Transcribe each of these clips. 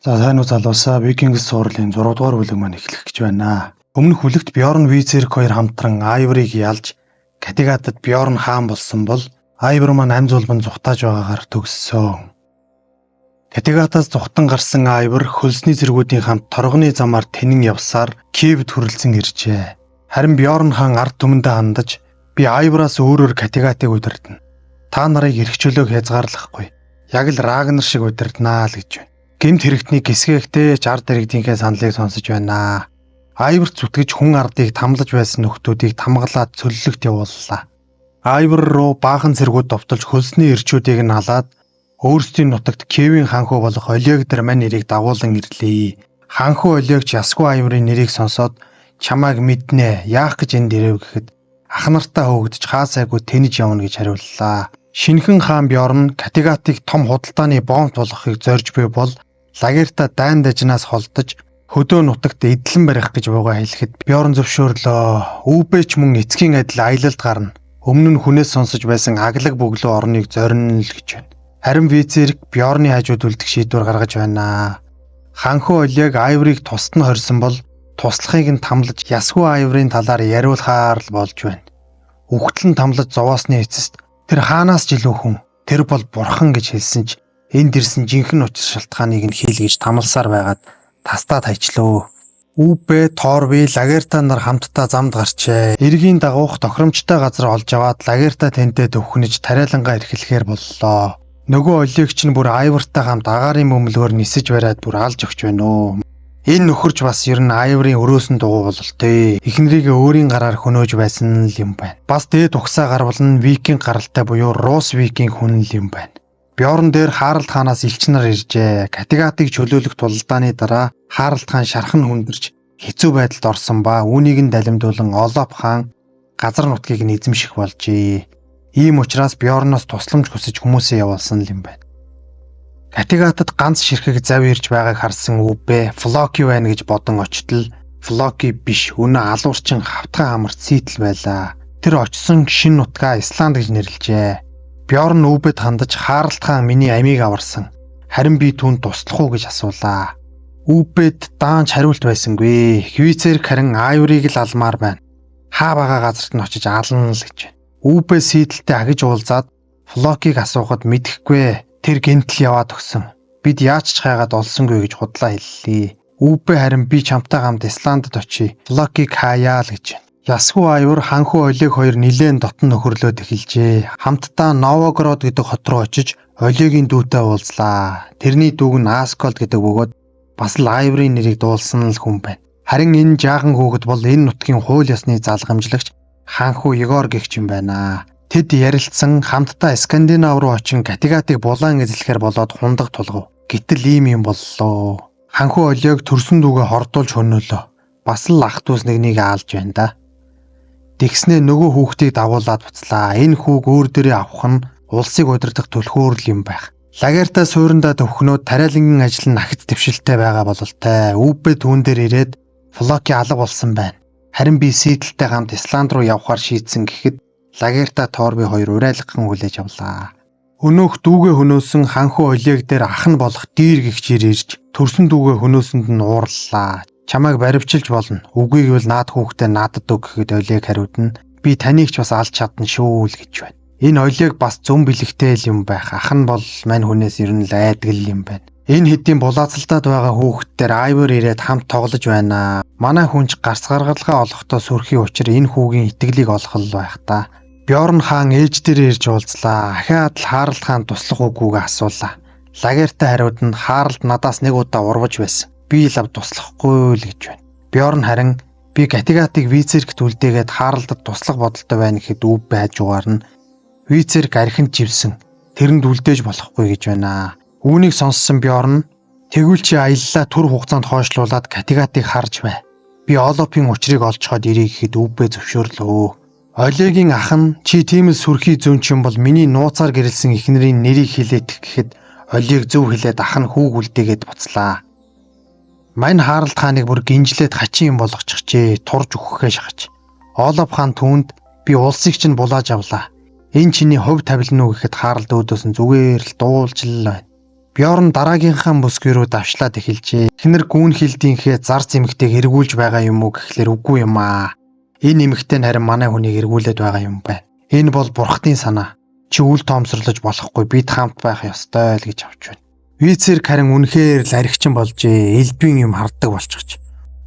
За сайн уу залуусаа Викингс суурилын 6 дугаар бүлэг маань эхлэх гэж байна. Өмнөх бүлэгт Бьорн Визерк хоёр хамтран Айврыг ялж Катигатад Бьорн хаан болсон бол Айвр маань амь зулбан зүхтааж байгаагаар төгссөн. Катигатаас зүхтан гарсан Айвр хөлсний зэргүүдийн хамт торгоны замаар тэнэн явсаар Киевд хүрэлцэн иржээ. Харин Бьорн хаан ард түмэндээ хандаж би Айвраас өөрөөр Катигатыг удирдана. Та нарыг эрхчлөөх хязгаарлахгүй. Яг л Рагнар шиг удирданаа л гэж байна. Гэмт хэрэгтний гисгэхтэй ч ард иргэдийнхээ саналыг сонсож байна. Айвар зүтгэж хүн ардыг тамлаж байсан нөхдүүдийг тамгалаад цөллөгт явууллаа. Айвар руу баахан цэргүүд довтолж хөлсний ирчүүдийг нь халаад өөрсдийн нутагт Киевийн ханхуу болох Олег Дэрман нэрийг дагуулan ирлээ. Ханхуу Олегч Ясгүй Айврын нэрийг сонсоод чамайг мэднэ, яах гэж энд ирэв гэхэд ах нартаа хөөгдөж хаасайгүй тэнэж явна гэж хариуллаа. Шинхэн хаан Бьорн Катигатыг том худалдааны бомб болгохыг зорж буй бол Лагерта дайн дажнаас холдож хөдөө нутагт эдлэн барих гэж буугаа хэлэхэд Бьорн зөвшөөрлөө. Үүбэч мөн эцгийн адил аялалд гарна. Өмнө нь хүнээс сонсож байсан аглаг бөглөө орныг зорино л гэж байна. Харин Визерк Бьорны хажууд үлдэх шийдвэр гаргаж байна. Ханхуу Олег Айврыг тусад нь хорьсон бол туслахыг нь тамлаж Ясгүй Айврын талаар яриулахаар л болж байна. Үхтлэн тамлаж зовоосны эцэст тэр хаанаас ч илүү хүн, тэр бол бурхан гэж хэлсэн ч энд ирсэн жинхэнэ учир шалтгааныг нь хийлгэж тамалсаар байгаад тастаад хайчлаа. Үүбэ, Торви, Лагерта нар хамтдаа замд гарчээ. Эргийн дагуух тохиромжтой газар олж аваад Лагерта тэнтэй төвхнөж тариалангаа эрхлэхээр боллоо. Нөгөө Олегч нь бүр Айвартай хамт агаарын мөмлөгөөр нисэж бариад бүр алж өгч байна. Энэ нөхөрч бас ер нь Айврын өрөөсөн дугуй бололтой. Эхнэрийг өөрийн гараар хөнөөж байсан л юм байна. Бас дээд угсаа гарвал нь Викинг гаралтай буюу Рус Викинг хүн л юм байна. Бьорн дээр Харалд хаанаас элч нар иржээ. Катигатыг чөлөөлөх тулдааны дараа Харалд хаан шархан хүндэрч хэцүү байдалд орсон ба үүнийг нь далимдуулан Олаф хаан газар нутгийг нь эзэмших болжээ. Ийм учраас Бьорноос тусламж хүсэж хүмүүсээ явуулсан юм байна. Катигатад ганц ширхэг зав ирж байгааг харсан Үүбэ Флоки байна гэж бодон очтол Флоки биш, өнөө алуурчин хавтгай хамарт Ситл байлаа. Тэр очсон шин нутгаа Исланд гэж нэрлэжээ. Бьорн Үүбэд хандаж Харалд хаан миний амийг аварсан. Харин би түүнд туслах уу гэж асуулаа. Үүбэд даанч хариулт байсангүй. Визерк харин Айврыг л алмаар байна. Хаа бага газарт нь очиж аална л гэж байна. Үүбэ Сидлтэй агиж уулзаад Флокийг асуухад мэдэхгүй. Тэр гэнтл яваад өгсөн. Бид яаж ч хайгаад олсонгүй гэж худлаа хэллээ. Үүбэ харин би чамтай хамт Исландд очие. Флокийг хаяа л гэж байна. Ясгүй Айвар ханхуу Олег хоёр нилээн дотн нөхөрлөөд эхэлжээ. Хамтдаа Новогрод гэдэг хот руу очиж Олегийн дүүтэй уулзлаа. Тэрний дүүг нь Аскольд гэдэг бөгөөд бас л Айврын нэрийг дуулсан л хүн байна. Харин энэ жаахан хүүхэд бол энэ нутгийн хууль ёсны залгамжлагч ханхуу Егор гэгч юм байна. Тэд ярилцсан хамтдаа Скандинав руу очин Катигатыг булаан эзлэхээр болоод хундаг тулгав. Гэтэл ийм юм боллоо. Ханхуу Олег төрсөн дүүгээ хордуулж хөнөөлөө. Бас л ах дүүс нэгнийг аалж байна да. Тэгснээ нөгөө хүүхдийг дагуулад буцлаа. Энэ хүүг өөр дөрөө авах нь улсыг удирдах түлхүүр л юм байх. Лагерта суурандаа төвхнөөд тариалангийн ажил нь ахид твшилтэй байгаа бололтой. Үүбэ түүн дээр ирээд Флоки алга болсон байна. Харин би Сидлтэй хамт Исланд руу явхаар шийдсэн гэхэд Лагерта Торби хоёр урайлгхан хүлээж авлаа. Өнөөх дүүгээ хөнөөсөн ханхуу Олег дээр ах нь болох Дир гэгчээр ирж төрсөн дүүгээ хөнөөсөнд нь уурлаа. Чамайг баривчилж болно. Үгүй гэвэл наад хүүхдээ надад өг гэхэд Олег хариудна. Би таныг ч бас алж чадна шүү л гэж байна. Энэ Олег бас зүүн бэлэгтэй л юм байх. Ах нь бол мань хүнээс ер нь л айдаг юм байна. Энэ хэдийн булаацалтаад байгаа хүүхдээр Айвар ирээд хамт тоглож байна. Манай хүнч гарц гаргалгаа олохдоо сүрхийн учир энэ хүүгийн итгэлийг олох л байх та. Бьорн хаан ээж дээр ирж уулзлаа. Ахиад л Харалд хаан туслах үгүйгээ асуулаа. Лагертай хариуд нь Харалд надаас нэг удаа урваж байсан. Би л туслахгүй л гэж байна. Бьорн харин би Катигатыг Визеркт үлдээгээд Харалдад туслах бодолтой байна гэхэд Үүбэ хажуугаар нь Визерк архинд живсэн. Тэрэнд үлдээж болохгүй гэж байна. Үүнийг сонссон Бьорн тэгвэл чи аяллаа түр хугацаанд хойшлуулад Катигатыг харж бай. Би Олофын учрыг олж хаад ирье гэхэд Үүбэ зөвшөөрлөө. Олегийн ах нь чи тийм л сүрхий зүүн чин бол миний нууцаар гэрэлсэн эхнэрийн нэрийг хилээдэх гэхэд Олег зөв хэлээд ах нь хүүг үлдээгээд буцлаа. Мань Харалд хааныг бүр гинжлээд хачин юм болгочихжээ. Турж өгөхөө шахаж. Олаф хаан түүнд би улсыг чинь булааж авлаа. Энэ чиний хувь тавилан уу гэхэд Харалд өөдөөс нь зүгээр л дуулж л байна. Бьорн дараагийнхаа бүсгүй рүү давшлаад эхэлжээ. Эхнэр гүүн хилдийнхээ зар зэмэгтэйг эргүүлж байгаа юм уу гэхлээр үгүй юм аа. Энэ эмэгтэй нь харин манай хүнийг эргүүлээд байгаа юм байна. Энэ бол бурхтын санаа. Чи үл тоомсорлож болохгүй, бид хамт байх ёстой л гэж авч байна. Вицерк харин үнэхээр л архичин болжээ. Элбийн юм харддаг болчихж.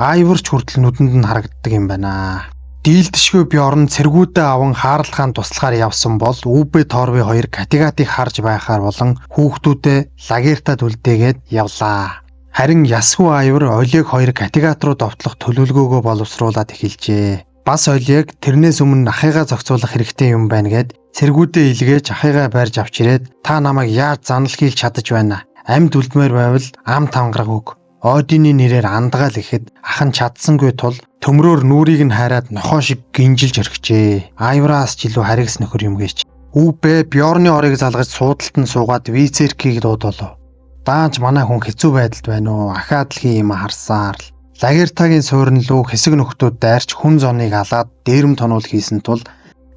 Айварч хүртэл нүдэнд нь харагддаг юм байна. Дийлдэшгүй Бьорн цэргүүдээ аван хаарлахаан туслахаар явсан бол Үбэ Торви хоёр Катигатыг харж байхаар болон хүүхдүүдээ Лагертад үлдээгээд явлаа. Харин Ясгүй Айвар Олег хоёр Катигат руу довтлох төлөвлөгөөгөө боловсруулад эхэлжээ. Бас Олег тэрнээс өмнө ахыгаа зохицуулах хэрэгтэй юм байна гэд цэргүүдээ илгээж ахыгаа барьж авч ирээд та намайг яаж занал хийлж чадаж байна? Амьд үлдмээр байвал ам тангараг өг. Одины нэрээр андгаал ихэд ах нь чадсангүй тул төмрөөр нүрийг нь хайраад нохоо шиг гинжилж өргөжээ. Айвраас ч илүү харигс нөхөр юм гээч. Үбэ Бьорны орыг залгаж суудалд нь суугаад Вицеркийг дуудолоо. Даанч манай хүн хэцүү байдалд байна уу? Ахаад л хий юм харсаар л. Лагертагийн суурин луу хэсэг нөхдүүд дайрч хүн зоныг алаад дээрэм тонуул хийсэн тул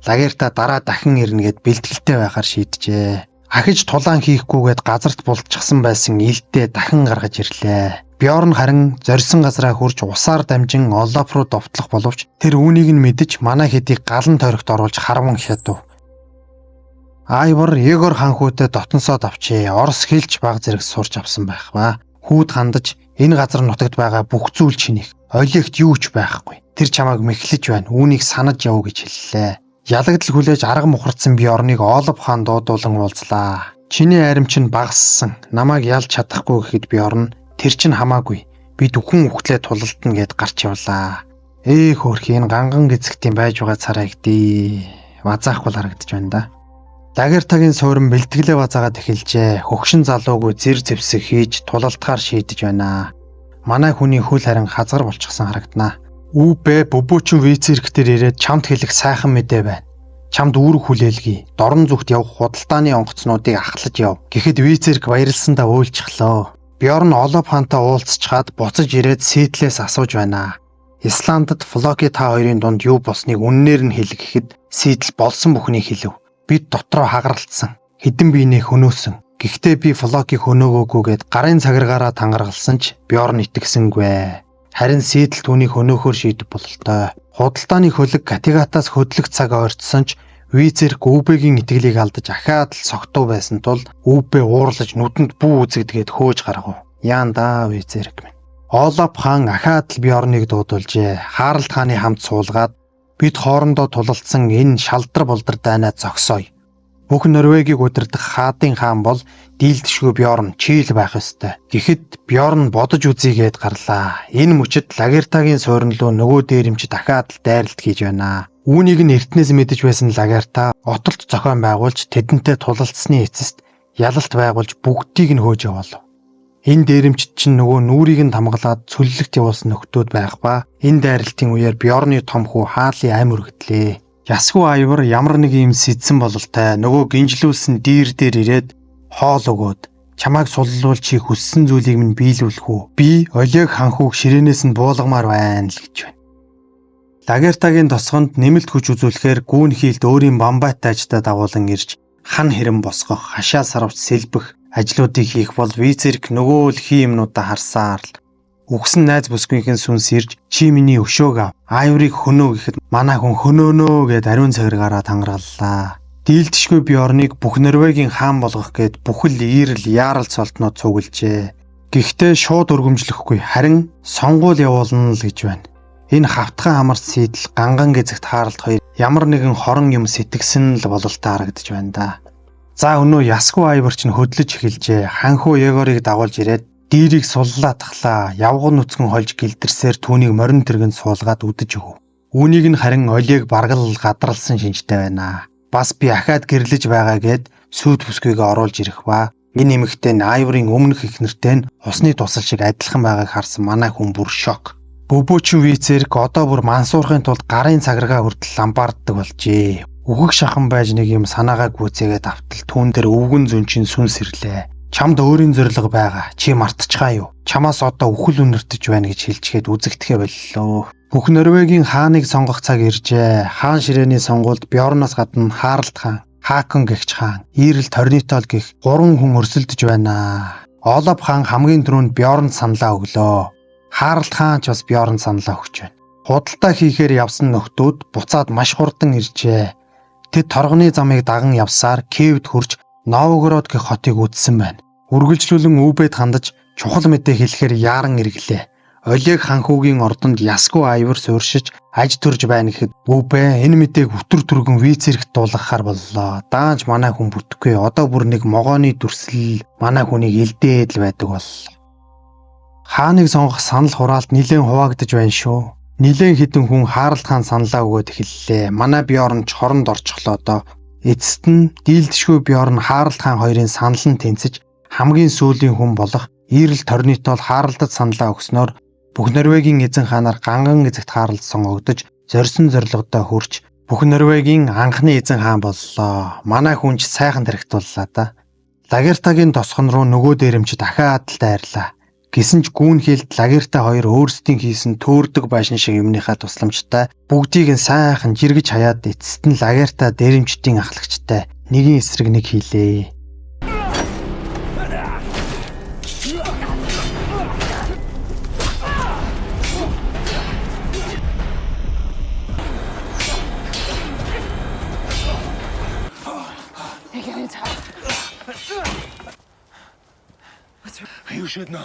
Лагерта дараа дахин ирнэ гэд бэлтгэлтэй байхаар шийджээ. Ахиж тулаан хийхгүйгээд газарт бултчихсан байсан илдээ дахин гаргаж ирлээ. Бьорн харин зорьсон газраа хурж усаар дамжин Олаф руу довтлох боловч тэр үүнийг нь мэдэж манай хэдийг галан тойрогт оруулж харван хятав. Айвар Егор ханхүүтэй дотносоод авчээ. Орос хэлж баг зэрэг сурч авсан байх ба. Хүүд хандаж энэ газар нутагт байгаа бүх зүйл чинийх. Олегт юу ч байхгүй. Тэр чамайг мэхлэж байна. Үүнийг санаж яв гэж хэллээ. Ялагдал хүлээж арга мухардсан Бьорныг Олаф хаан дуудуулан уулзлаа. Чиний аrim чинь багассан. Намайг ялж чадахгүй гэхэд Бьорн тэр чинь хамаагүй. Би дөхөн үхтлээ тулалдна гэд гарч явлаа. Хөөрх энэ ганган гэцэгтийн байж байгаа царай гэдээ. Вазаахгүй харагдаж байна да. Лагертагийн суурин бэлтгэлээ вазаагаад эхэлжээ. Хөгшин залуугүй зэр зэвсэг хийж тулалдахаар шийдэж байна. Манай хүний хөл харин хазгар болчихсон харагдана. Үбэ бөбөөчин Вицерктэр ирээд чамд хэлэх сайхан мэдээ байна. Чамд үүрэг хүлээлгий. Дорн зүгт явах худалдааны онгоцнуудыг ахлаж яв. Гэхэд Вицерк баярлсандаа уйлчихлоо. Бьорн Олаф хаантай уулзчаад буцаж ирээд Ситлээс асууж байна. Исландд Флоки та хоёрын дунд юу болсныг үннээр нь хэл гэхэд Ситл болсон бүхнийг хэлв. Бид дотроо хагаралцсан. Хэдэн биенээ хөнөөсөн. Гэхдээ би Флокийг хөнөөгөөгүй гэд гарын цагиргаараа тангаргалсан ч Бьорн итгэсэнгүй. Харин Ситл түүнийг хөнөөхөөр шийдэх бололтой. Худалдааны хөлөг Катигатаас хөдлөх цаг ойртсон ч Вицерк Үбэгийн итгэлийг алдаж ахаад л согтуу байсан тул Үбэ уурлаж нүдэнд бүү үзэгдгээд хөөж гаргав. Яан да Вицерк минь. Олаф хаан ахаад л Бьорныг дуудуулжээ. Харалт хааны хамт суулгаад бид хоорондоо тулалдсан энэ шалдар болдар дайнаа зогсооё. Бүх Норвегийг удирдах хаадын хаан бол дийлдэшгүй Бьорн чийл байх ёстой. Тэгэхэд Бьорн бодож үзье гэд гарлаа. Энэ мөчөд Лагертагийн суурин руу нөгөө дээрэмч дахиад л дайралт хийж байна. Үүнийг нь эртнээс мэдэж байсан Лагерта отолт зохион байгуулж тэдэнтэй тулалдсны эцэст ялалт байгуулж бүгдийг нь хөөж явуулав. Энэ дээрэмчд чинь нөгөө нүрийг нь тамгалаад цөллөгт явуулсан нөхдүүд байх ба энэ дайралтын үеэр Бьорны том хүү хаалын ам өргөдлээ. Ясгүй Айвар ямар нэг юм сэдсэн бололтой нөгөө гинжлүүлсэн дийр дээр ирээд хоол өгөөд чамайг суллуулж чи хүссэн зүйлийг минь биелүүлэх үү? Би Олег ханхүүг ширээнээс нь буулгамаар байна л гэж байна. Лагертагийн тосгонд нэмэлт хүч үзүүлэхээр гүүн хийлд өөрийн бамбайтай ажтаа дагуулan ирж хан хэрэм босгох, хашаа сарвч сэлбэх ажлуудыг хийх бол Вицерк нөгөө л хий юмнуудаа харсаар л үхсэн найз бүсгүйхэн сүнс ирж чи миний өшөөг ав. Айврыг хөнөө гэхэд манай хүн хөнөөнөө гэд ариун цагиргаараа тангаргаллаа. Дийлдэшгүй Бьорныг бүх Норвегийн хаан болгох гэд бүхэл ийрэл яарал цолтнууд цуглжээ. Гэхдээ шууд өргөмжлөхгүй харин сонгуул явуулна л гэж байна. Энэ хавтган хамарч Ситл ганган гэзэгт хаалт хоёр ямар нэгэн хорон юм сэтгсэн л бололтой харагдаж байна да. За өнөө Ясгүй Айвар ч хөдлөж эхэлжээ. Ханхүү Егорыг дагуулж ирээд дийрийг суллаа тахлаа. Явган нүцгэн хольж гэлдэрсээр түүнийг морин тэргэнд суулгаад үдэж өгөв. Үүнийг нь харин Олег баргал гадралсан шинжтэй байна. Бас би ахаад гэрлэж байгаа гэд сүйд бүсгүйгээ оруулж ирэх ба энэ эмэгтэй Айварын өмнөх эхнэртэй нь усны тусал шиг адилхан байгааг харсан манай хүн бүр шок. Бөбөөчин Вицерк одоо бүр мансуурахын тулд гарын цагиргаа хүртэл ламбаарддаг болжээ. Үгэг шахан байж нэг юм санаагаа гүйцээгээд автал түүн дээр өвгөн зүнчин сүнс ирлээ. Чамд өөрийн зориг байгаа. Чи мартчихаа юу? Чамаас одоо үхэл үнэртэж байна гэж хэлчихэд үзэгдэхэ боллоо. Бүх Норвегийн хааныг сонгох цаг иржээ. Хаан ширээний сонгуульд Бьорноос гадна Харалт хаан, Хаакон гэгч хаан, Ийрэл Торнитол гэх 3 хүн өрсөлдөж байна. Олаф хаан хамгийн түрүүнд Бьорн саналаа өглөө. Харалт хаан ч бас Бьорн саналаа өгч байна. Худалдаа хийхээр явсан нөхдүүд буцаад маш хурдан иржээ. Тэд торгоны замыг даган явсаар Киевд хүрч Новгород гэх хотыг үзсэн байна. Үргэлжлүүлэн Үбэд хандаж чухал мэдээ хэлэхээр яаран иргэлээ. Олег ханхүүгийн ордонд ясгүй аяр сууршиж аж төрж байна гэхэд Үбэ энэ мэдээг өтөр түргэн визэрэгт дуулгахаар боллоо. Даанч манай хүн бүтэхгүй. Одоо бүр нэг могооны дүрслэл манай хүнийг элдээд л байдаг боллоо. Хааныг сонгох санал хураалт нилээн хуваагдаж байна шүү. Нилээн хідэн хүн Харалт хаан саналаа өгөөд эхэллээ. Манай Бьорн ч хоронд орчихлоо доо. Эцэст нь дийлдэшгүй Бьорн Харалт хаан хоёрын санал нь тэнцэж хамгийн сүүлийн хүн болох Ирэл Торнитол Харалдад саналаа өгснөөр бүх Норвегийн эзэн хаанаар ганган эзэгт Харалт сонгогдож зорьсон зорилгодоо хүрч бүх Норвегийн анхны эзэн хаан боллоо. Манай хүнч сайхан тархитууллаа да. Лагертагийн тосгон руу нөгөө дээрэмч дахиад л дайрлаа. Гэсэн ч гүүнхэлд Лагерта хоёр өөрсдийн хийсэн төөрдөг байшин шиг юмныхаа тусламжтай бүгдийг нь сайхан жиргэж хаяад эцэст нь Лагерта дээрэмчдийн ахлагчтай нэгin эсрэг нэг хийлээ. You should know.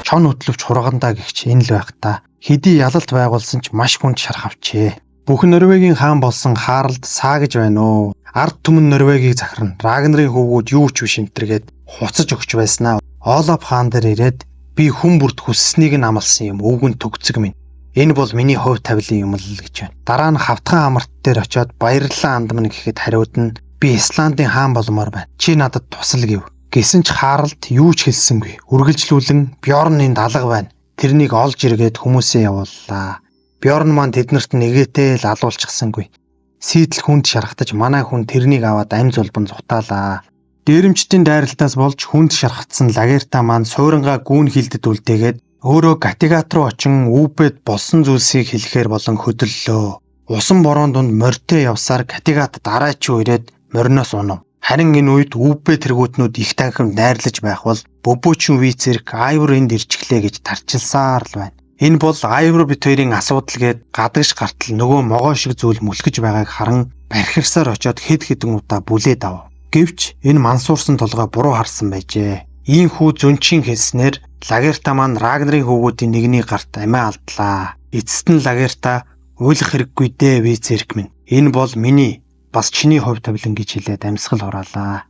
Чон хөтлөвч хургандаа гихч энэ л байх та. Хэдий ялалт байгуулсан ч маш хүнд шарах авчээ. Бүх Норвегийн хаан болсон Харалд саа гэж байна уу? Ард түмэн Норвегийг захирна. Рагнарын хөвгүүд юу ч биш энтергээд хуцаж өгч байснаа. Олаф хаан дээр ирээд би хүн бүрт хүсснийг нь амласан юм. Өвгөн төгцөг минь. Энэ бол миний хувь тавилын юм л гэж байна. Дараа нь хавтхан амарт дээр очиод баярлалаа андмна гэхэд хариуд нь би Исландын хаан болмоор байна. Чи надад тусал гэв. Гэсэн ч Харалт юу ч хэлсэнгүй. Үргэлжлүүлэн Бьорн энд алга байна. Тэрнийг олж иргээд хүмүүсээ явууллаа. Бьорн маань тэднэрт нэгээтэй л алуулчихсангүй. Сийдэл хүнд шархтаж манай хүн тэрнийг аваад амь зулбан зутаалаа. Дээрэмчдийн дайралтаас болж хүнд шархацсан Лагерта маань суйрангаа гүүн хилдэд үлдээгээд өөрөө Каттегат руу очин Үбэд болсон зүйлсийг хэлэхээр болон хөдөллөө. Усан борон дунд морьтой явсаар Каттегат дараачуу ирээд мориноос унав. Харин энэ үед Үбэ тэргүүтнүүд их танхимд найрлаж байх бол Бөбөөчин вицэрх Айвор энд ирчихлээ гэж тарчилсаар л байна. Энэ бол Айвор бит хоёрын асуудал гээд гадагш гартал нөгөө могоо шиг зүйл мүлгэж байгааг харан бархирсаар очиод хэд хэдэн удаа бүлээд ав. Гэвч энэ мансуурсан толгой буруу харсан байжээ. Ийхүү зүнчийн хэлснээр Лагерта маань Рагнарын хөвгүүдийн нэгний гарт амиа алдлаа. Эцэст нь Лагерта уйлах хэрэггүй дээ вицэрх минь. Энэ бол миний бас чиний хувь тавилан гэж хэлээд амьсгал хураалаа.